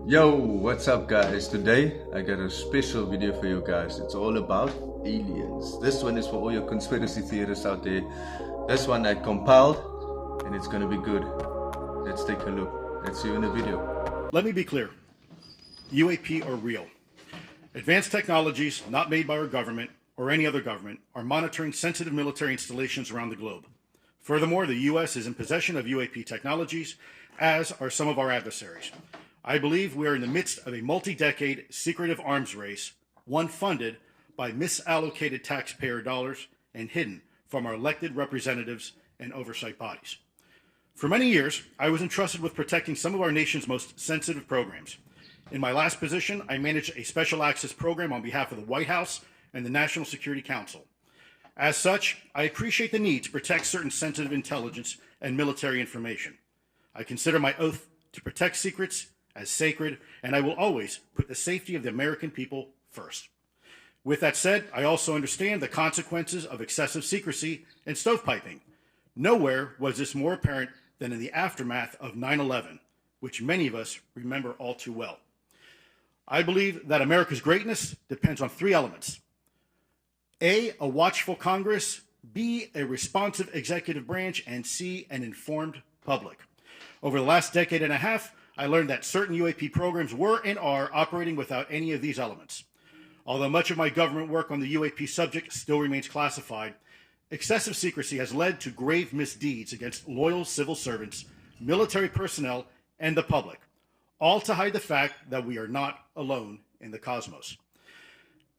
Yo, what's up guys? Today I got a special video for you guys. It's all about aliens. This one is for all your conspiracy theorists out there. This one I compiled and it's gonna be good. Let's take a look. Let's see you in the video. Let me be clear. UAP are real. Advanced technologies not made by our government or any other government are monitoring sensitive military installations around the globe. Furthermore, the U.S. is in possession of UAP technologies, as are some of our adversaries. I believe we are in the midst of a multi-decade secretive arms race, one funded by misallocated taxpayer dollars and hidden from our elected representatives and oversight bodies. For many years, I was entrusted with protecting some of our nation's most sensitive programs. In my last position, I managed a special access program on behalf of the White House and the National Security Council. As such, I appreciate the need to protect certain sensitive intelligence and military information. I consider my oath to protect secrets as sacred, and I will always put the safety of the American people first. With that said, I also understand the consequences of excessive secrecy and stovepiping. Nowhere was this more apparent than in the aftermath of 9/11, which many of us remember all too well. I believe that America's greatness depends on three elements. A watchful Congress, B, a responsive executive branch, and C, an informed public. Over the last decade and a half, I learned that certain UAP programs were and are operating without any of these elements. Although much of my government work on the UAP subject still remains classified, excessive secrecy has led to grave misdeeds against loyal civil servants, military personnel, and the public, all to hide the fact that we are not alone in the cosmos.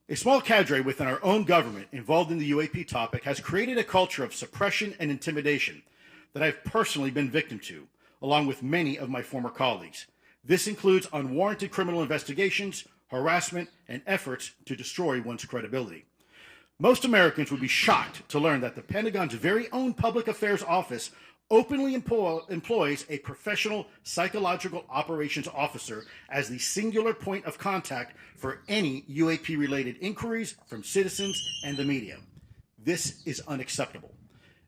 A small cadre within our own government involved in the UAP topic has created a culture of suppression and intimidation that I've personally been victim to, along with many of my former colleagues. This includes unwarranted criminal investigations, harassment, and efforts to destroy one's credibility. Most Americans would be shocked to learn that the Pentagon's very own Public Affairs Office openly employs a professional psychological operations officer as the singular point of contact for any UAP-related inquiries from citizens and the media. This is unacceptable.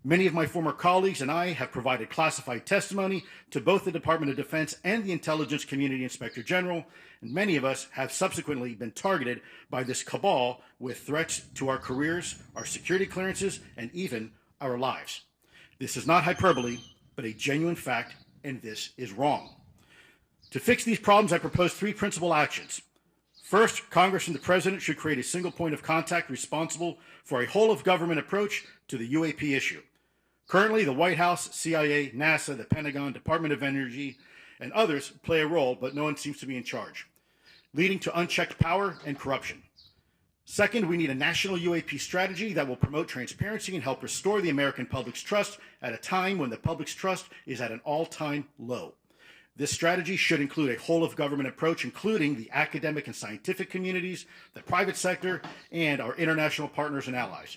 Many of my former colleagues and I have provided classified testimony to both the Department of Defense and the Intelligence Community Inspector General, and many of us have subsequently been targeted by this cabal with threats to our careers, our security clearances, and even our lives. This is not hyperbole, but a genuine fact, and this is wrong. To fix these problems, I propose three principal actions. First, Congress and the President should create a single point of contact responsible for a whole-of-government approach to the UAP issue. Currently, the White House, CIA, NASA, the Pentagon, Department of Energy, and others play a role, but no one seems to be in charge, leading to unchecked power and corruption. Second, we need a national UAP strategy that will promote transparency and help restore the American public's trust at a time when the public's trust is at an all-time low. This strategy should include a whole-of-government approach, including the academic and scientific communities, the private sector, and our international partners and allies.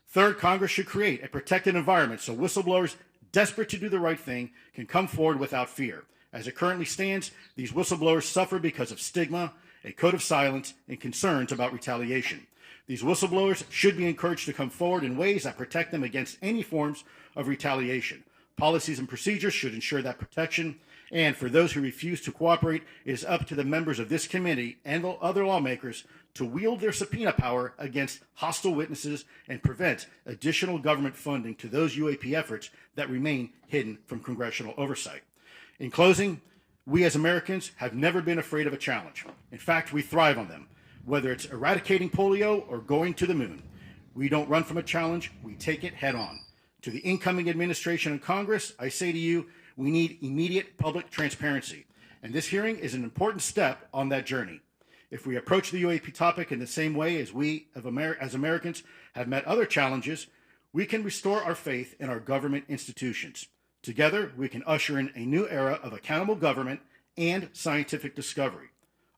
Third, Congress should create a protected environment so whistleblowers desperate to do the right thing can come forward without fear. As it currently stands, these whistleblowers suffer because of stigma, a code of silence, and concerns about retaliation. These whistleblowers should be encouraged to come forward in ways that protect them against any forms of retaliation. Policies and procedures should ensure that protection, and for those who refuse to cooperate, it is up to the members of this committee and other lawmakers to wield their subpoena power against hostile witnesses and prevent additional government funding to those UAP efforts that remain hidden from congressional oversight. In closing, we as Americans have never been afraid of a challenge. In fact, we thrive on them, whether it's eradicating polio or going to the moon. We don't run from a challenge, we take it head on. To the incoming administration and Congress, I say to you, we need immediate public transparency, and this hearing is an important step on that journey. If we approach the UAP topic in the same way as we as Americans have met other challenges, we can restore our faith in our government institutions. Together, we can usher in a new era of accountable government and scientific discovery.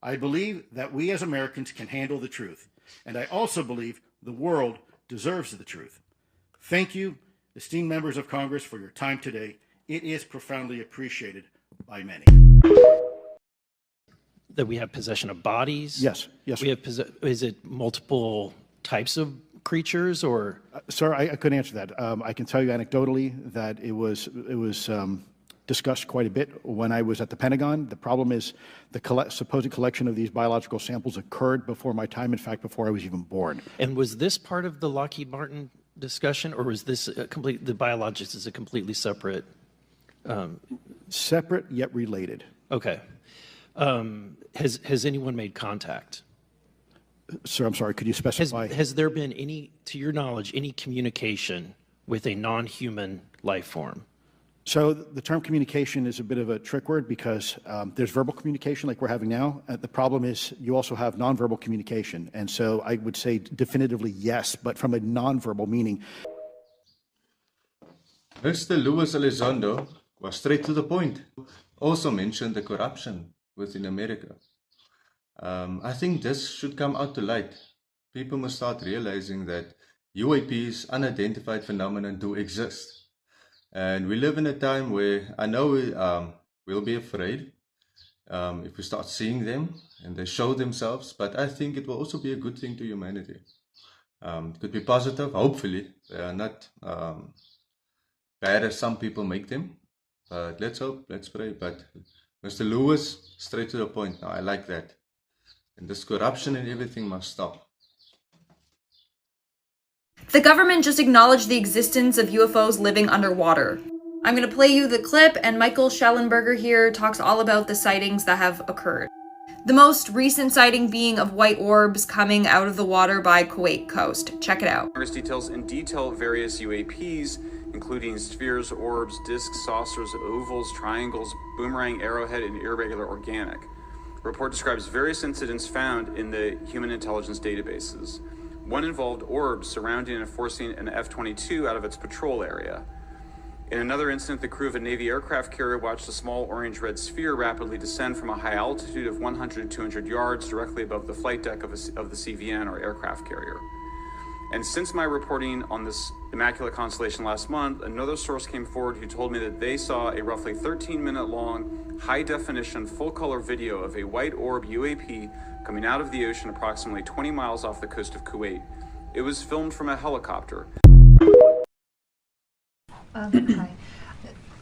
I believe that we as Americans can handle the truth, and I also believe the world deserves the truth. Thank you, esteemed members of Congress, for your time today. It is profoundly appreciated by many. That we have possession of bodies? Yes. We have is it multiple types of creatures, or? Sir, I couldn't answer that. I can tell you anecdotally that it was discussed quite a bit when I was at the Pentagon. The problem is the supposed collection of these biological samples occurred before my time, in fact, before I was even born. And was this part of the Lockheed Martin discussion, or was this the biologics is a completely separate? Separate yet related. Okay. Has anyone made contact? Sir, I'm sorry, could you specify? Has there been any, to your knowledge, any communication with a non-human life form? So the term communication is a bit of a trick word because there's verbal communication like we're having now. The problem is you also have nonverbal communication. And so I would say definitively yes, but from a nonverbal meaning. Mr. Luis Elizondo was straight to the point. Also mentioned the corruption within America. I think this should come out to light. People must start realizing that UAPs, unidentified phenomena, do exist. And we live in a time where I know we'll be afraid if we start seeing them and they show themselves, but I think it will also be a good thing to humanity. It could be positive, hopefully. They are not bad as some people make them, but let's hope, let's pray. But Mr. Lewis, straight to the point now, I like that. And this corruption and everything must stop. The government just acknowledged the existence of UFOs living underwater. I'm going to play you the clip, and Michael Schellenberger here talks all about the sightings that have occurred. The most recent sighting being of white orbs coming out of the water by Kuwait coast. Check it out. Congress details in detail various UAPs, including spheres, orbs, discs, saucers, ovals, triangles, boomerang, arrowhead, and irregular organic. The report describes various incidents found in the human intelligence databases. One involved orbs surrounding and forcing an F-22 out of its patrol area. In another incident, the crew of a Navy aircraft carrier watched a small orange-red sphere rapidly descend from a high altitude of 100 to 200 yards directly above the flight deck of the CVN, or aircraft carrier. And since my reporting on this immaculate constellation last month, another source came forward who told me that they saw a roughly 13-minute long, high-definition, full-color video of a white orb UAP coming out of the ocean approximately 20 miles off the coast of Kuwait. It was filmed from a helicopter. Hi.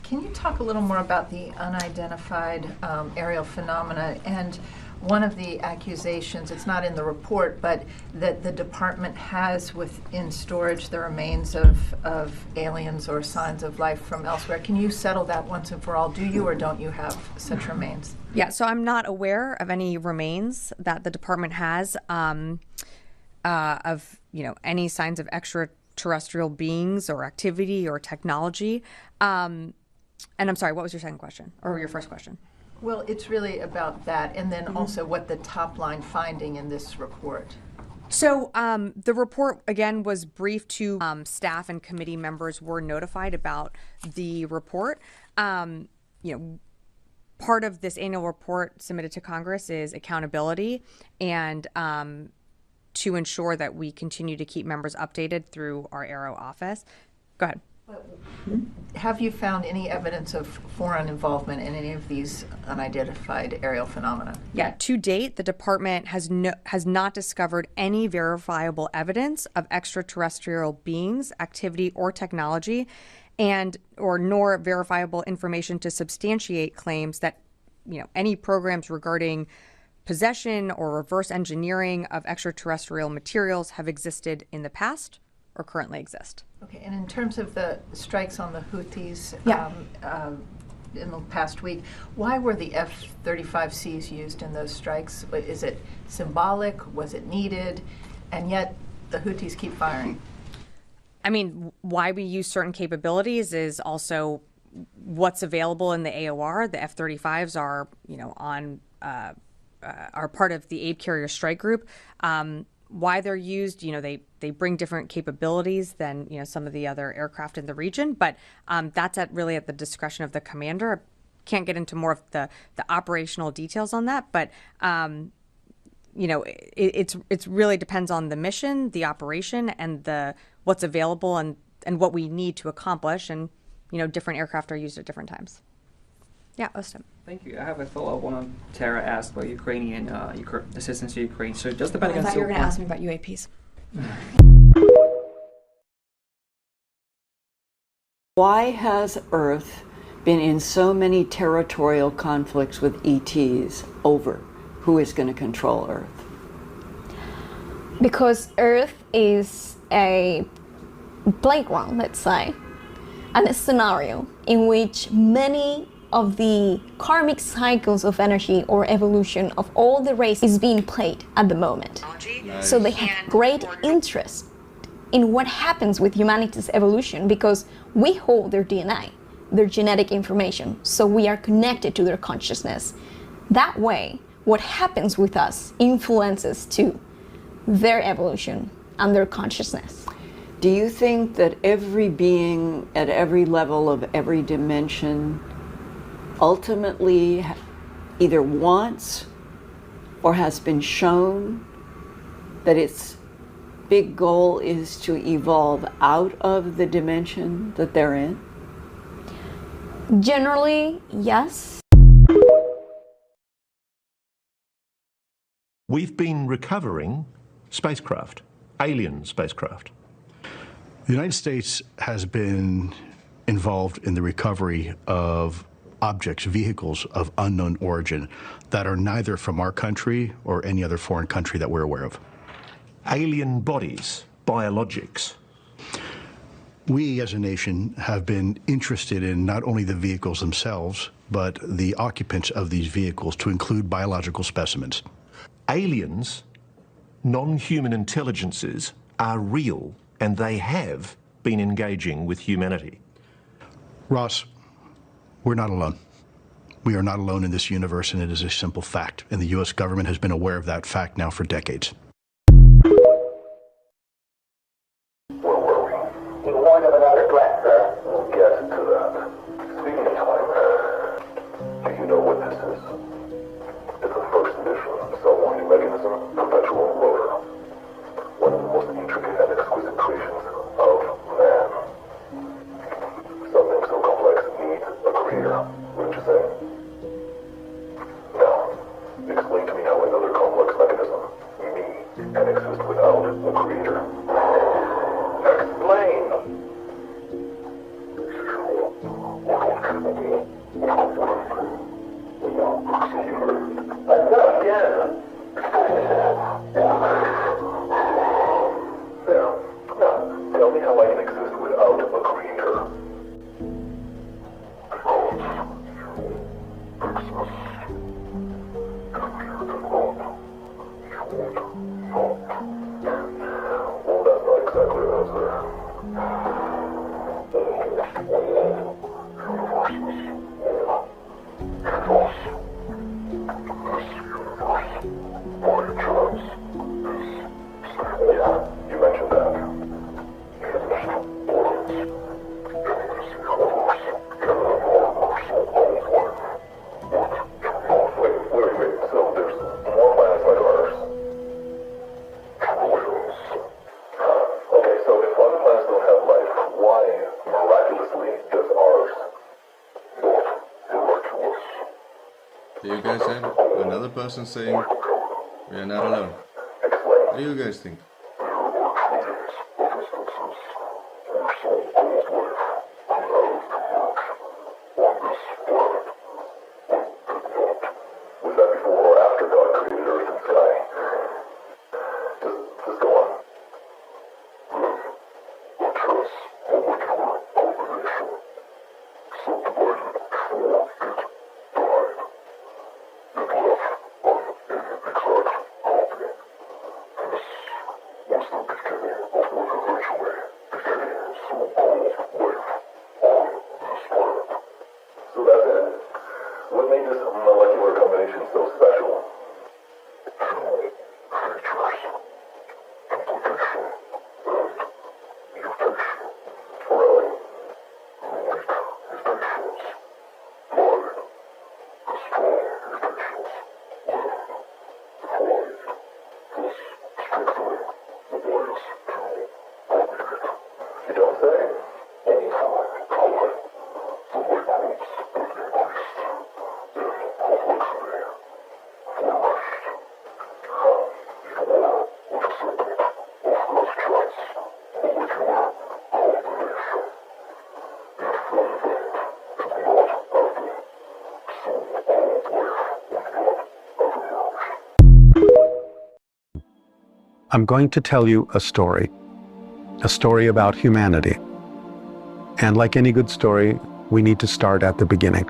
Can you talk a little more about the unidentified aerial phenomena? And one of the accusations, it's not in the report, but that the department has within storage the remains of aliens or signs of life from elsewhere. Can you settle that once and for all? Do you or don't you have such remains? Yeah, so I'm not aware of any remains that the department has of, any signs of extraterrestrial beings or activity or technology. And I'm sorry, what was your second question or your first question? Well, it's really about that, and then also what the top line finding in this report. So the report, again, was briefed to staff, and committee members were notified about the report. Part of this annual report submitted to Congress is accountability, and to ensure that we continue to keep members updated through our Aero office. Go ahead. Have you found any evidence of foreign involvement in any of these unidentified aerial phenomena? Yeah, to date, the department has not discovered any verifiable evidence of extraterrestrial beings, activity, or technology, nor verifiable information to substantiate claims that any programs regarding possession or reverse engineering of extraterrestrial materials have existed in the past or currently exist. Okay, and in terms of the strikes on the Houthis in the past week, why were the F-35Cs used in those strikes? Is it symbolic? Was it needed? And yet the Houthis keep firing. I mean, why we use certain capabilities is also what's available in the AOR. The F-35s are, are part of the Abe Carrier Strike Group. Why they're used, they bring different capabilities than some of the other aircraft in the region, but that's really at the discretion of the commander. I can't get into more of the operational details on that, but it's really depends on the mission, the operation, and what's available and what we need to accomplish, and different aircraft are used at different times. Yeah, Ostim. Thank you. I have a follow-up one. Tara asked about Ukrainian assistance to Ukraine. So just the Pentagon. I thought you were going to ask me about UAPs. Why has Earth been in so many territorial conflicts with ETs over who is going to control Earth? Because Earth is a playground, let's say, and a scenario in which many of the karmic cycles of energy or evolution of all the races is being played at the moment. Nice. So they have great interest in what happens with humanity's evolution because we hold their DNA, their genetic information, so we are connected to their consciousness. That way, what happens with us influences to their evolution and their consciousness. Do you think that every being at every level of every dimension ultimately either wants or has been shown that its big goal is to evolve out of the dimension that they're in? Generally, yes. We've been recovering spacecraft, alien spacecraft. The United States has been involved in the recovery of objects, vehicles of unknown origin that are neither from our country or any other foreign country that we're aware of. Alien bodies, biologics. We as a nation have been interested in not only the vehicles themselves, but the occupants of these vehicles to include biological specimens. Aliens, non-human intelligences, are real and they have been engaging with humanity. Ross, we're not alone. We are not alone in this universe, and it is a simple fact. And the U.S. government has been aware of that fact now for decades. Where were we? In warned of another threat, sir. We'll get to that. Speaking of time, do you know what this is? It's a first edition self-winding mechanism, perpetual motor. One of the most intricate and exquisite creations of man. Something so complex needs a creator, wouldn't you say? Now, explain to me how another complex mechanism, me, can exist without a creator. Explain! Again! There. Now, tell me how I can exist without a creator. Well, that's not exactly an answer. Yeah, you mentioned that. Wait. So there's more planets like ours. Okay, so if other planets don't have life, why, miraculously, does ours? Miraculous. Do you guys have another person saying we are not alone? What do you guys think? Was that before or after God created Earth and sky? Just go on. So that's it. What made this molecular combination so special? Really? You don't say. I'm going to tell you a story about humanity. And like any good story, we need to start at the beginning.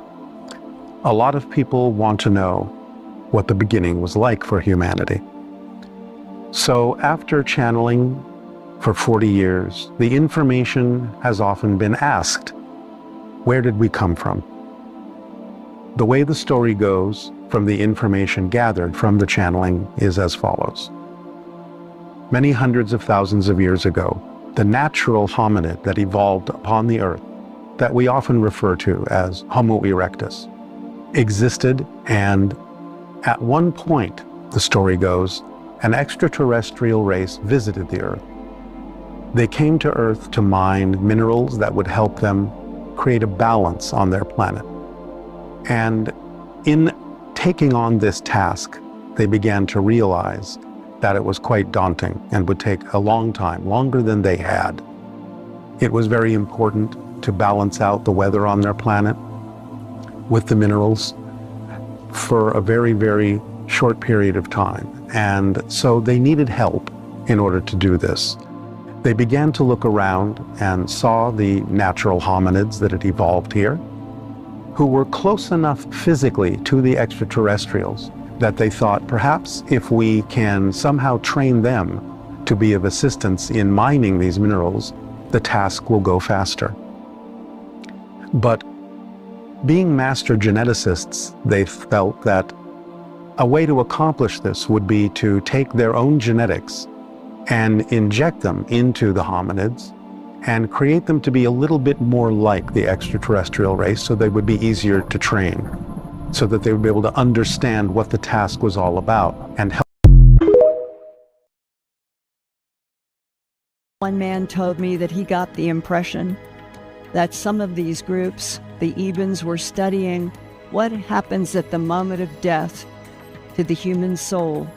A lot of people want to know what the beginning was like for humanity. So after channeling for 40 years, the information has often been asked, where did we come from? The way the story goes from the information gathered from the channeling is as follows. Many hundreds of thousands of years ago, the natural hominid that evolved upon the earth, that we often refer to as Homo erectus, existed, and at one point, the story goes, an extraterrestrial race visited the earth. They came to Earth to mine minerals that would help them create a balance on their planet. And in taking on this task, they began to realize that it was quite daunting and would take a long time, longer than they had. It was very important to balance out the weather on their planet with the minerals for a very, very short period of time. And so they needed help in order to do this. They began to look around and saw the natural hominids that had evolved here, who were close enough physically to the extraterrestrials that they thought perhaps if we can somehow train them to be of assistance in mining these minerals, the task will go faster. But being master geneticists, they felt that a way to accomplish this would be to take their own genetics and inject them into the hominids and create them to be a little bit more like the extraterrestrial race so they would be easier to train, so that they would be able to understand what the task was all about and help. One man told me that he got the impression that some of these groups, the Ebens, were studying what happens at the moment of death to the human soul.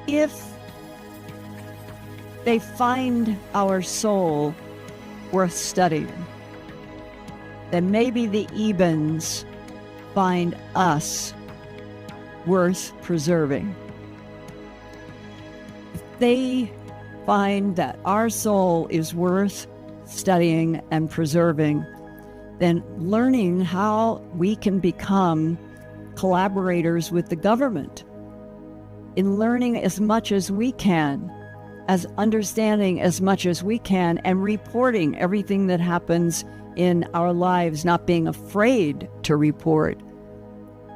If they find our soul worth studying, then maybe the Ebens find us worth preserving. If they find that our soul is worth studying and preserving, then learning how we can become collaborators with the government in learning as much as we can, as understanding as much as we can, and reporting everything that happens in our lives, not being afraid to report,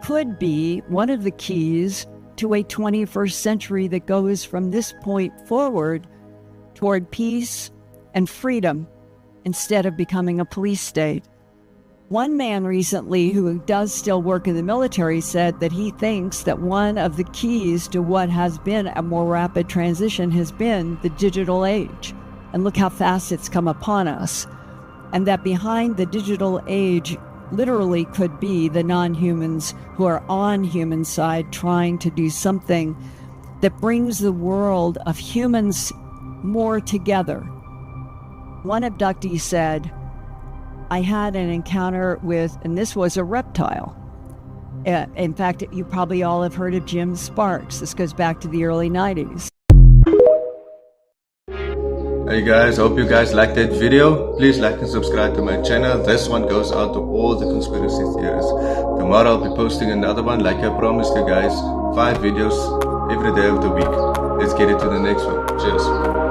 could be one of the keys to a 21st century that goes from this point forward toward peace and freedom instead of becoming a police state. One man recently who does still work in the military said that he thinks that one of the keys to what has been a more rapid transition has been the digital age. And look how fast it's come upon us. And that behind the digital age literally could be the non-humans who are on human side trying to do something that brings the world of humans more together. One abductee said, I had an encounter with, and this was a reptile. In fact, you probably all have heard of Jim Sparks. This goes back to the early 90s. Hey guys, hope you guys liked that video. Please like and subscribe to my channel. This one goes out to all the conspiracy theorists. Tomorrow I'll be posting another one like I promised you guys. 5 videos every day of the week. Let's get into the next one. Cheers.